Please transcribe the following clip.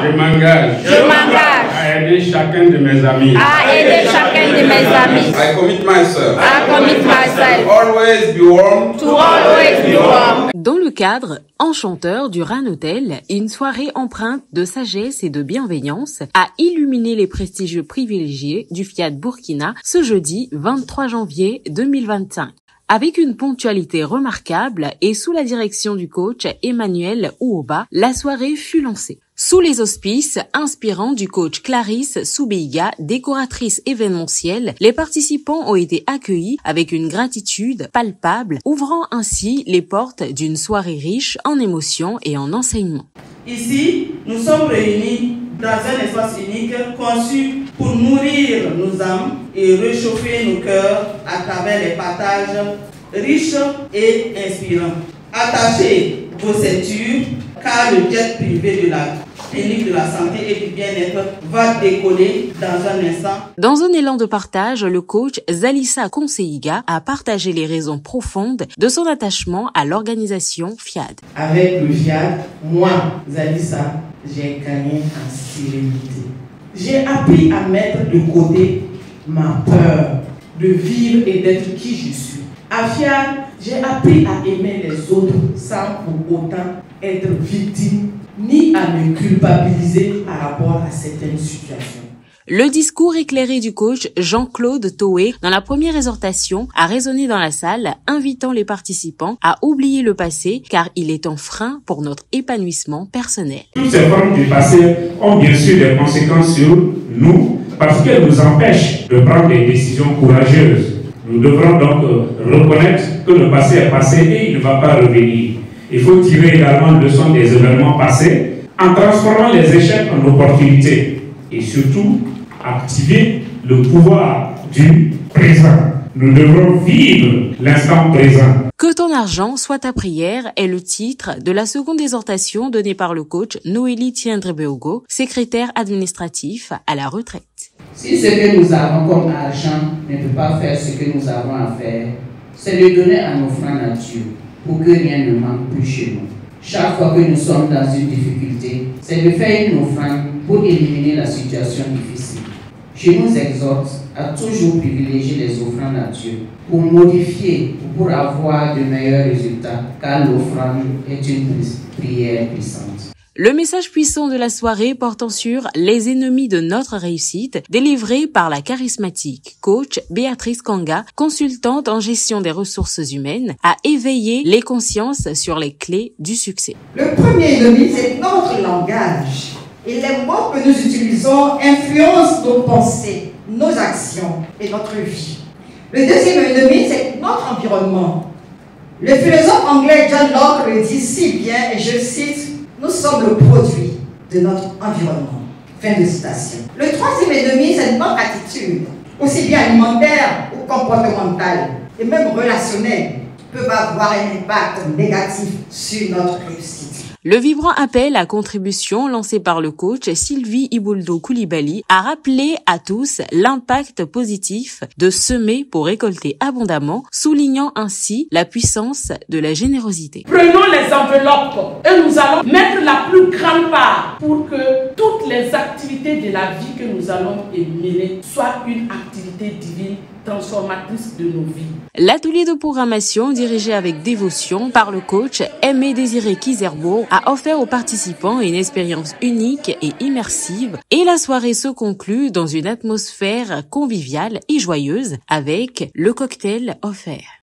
Je m'engage à aider chacun de mes amis. I commit myself Always be warm. to always be warm. Dans le cadre enchanteur du RAN Hotel, une soirée empreinte de sagesse et de bienveillance a illuminé les prestigieux privilégiés du Fiat Burkina ce jeudi 23 janvier 2025. Avec une ponctualité remarquable et sous la direction du coach Emmanuel Ouoba, la soirée fut lancée. Sous les auspices inspirants du coach Clarisse Soubeiga, décoratrice événementielle, les participants ont été accueillis avec une gratitude palpable, ouvrant ainsi les portes d'une soirée riche en émotions et en enseignements. Ici, nous sommes réunis dans un espace unique conçu pour nourrir nos âmes et réchauffer nos cœurs à travers les partages riches et inspirants. Attachez vos ceintures car le jet privé de la clinique de la santé et du bien-être va décoller dans un instant. Dans un élan de partage, le coach Zalissa Konseiga a partagé les raisons profondes de son attachement à l'organisation FIAD. Avec le FIAD, moi, Zalissa, j'ai gagné en sérénité. J'ai appris à mettre de côté ma peur de vivre et d'être qui je suis. À FIAD, j'ai appris à aimer les autres sans pour autant être victime ni à me culpabiliser par rapport à certaines situations. Le discours éclairé du coach Jean-Claude Toé dans la première exhortation a résonné dans la salle, invitant les participants à oublier le passé car il est un frein pour notre épanouissement personnel. Toutes ces formes du passé ont bien sûr des conséquences sur nous parce qu'elles nous empêchent de prendre des décisions courageuses. Nous devrons donc reconnaître que le passé est passé et il ne va pas revenir. Il faut tirer également le leçon des événements passés en transformant les échecs en opportunités et surtout activer le pouvoir du présent. Nous devons vivre l'instant présent. Que ton argent soit ta prière est le titre de la seconde exhortation donnée par le coach Noélie Tiendrebeogo, secrétaire administratif à la retraite. Si ce que nous avons comme argent ne peut pas faire ce que nous avons à faire, c'est de donner à nos frères nature pour que rien ne manque plus chez nous. Chaque fois que nous sommes dans une difficulté, c'est de faire une offrande pour éliminer la situation difficile. Je nous exhorte à toujours privilégier les offrandes nature pour modifier ou pour avoir de meilleurs résultats, car l'offrande est une prière puissante. Le message puissant de la soirée portant sur les ennemis de notre réussite, délivré par la charismatique coach Béatrice Kanga, consultante en gestion des ressources humaines, a éveillé les consciences sur les clés du succès. Le premier ennemi, c'est notre langage. Et les mots que nous utilisons influencent nos pensées, nos actions et notre vie. Le deuxième ennemi, c'est notre environnement. Le philosophe anglais John Locke le dit si bien, et je cite, nous sommes le produit de notre environnement. Fin de citation. Le troisième ennemi, c'est notre attitude, aussi bien alimentaire ou comportementale, et même relationnelle, peuvent avoir un impact négatif sur notre réussite. Le vibrant appel à contribution lancé par le coach Sylvie Ibouldo Koulibaly a rappelé à tous l'impact positif de semer pour récolter abondamment, soulignant ainsi la puissance de la générosité. Prenons les enveloppes et nous allons mettre la plus grande part pour que toutes les activités de la vie que nous allons mener soient une activité divine transformatrice de nos vies. L'atelier de programmation dirigé avec dévotion par le coach Aimé Désiré Kizerbo a offert aux participants une expérience unique et immersive et la soirée se conclut dans une atmosphère conviviale et joyeuse avec le cocktail offert.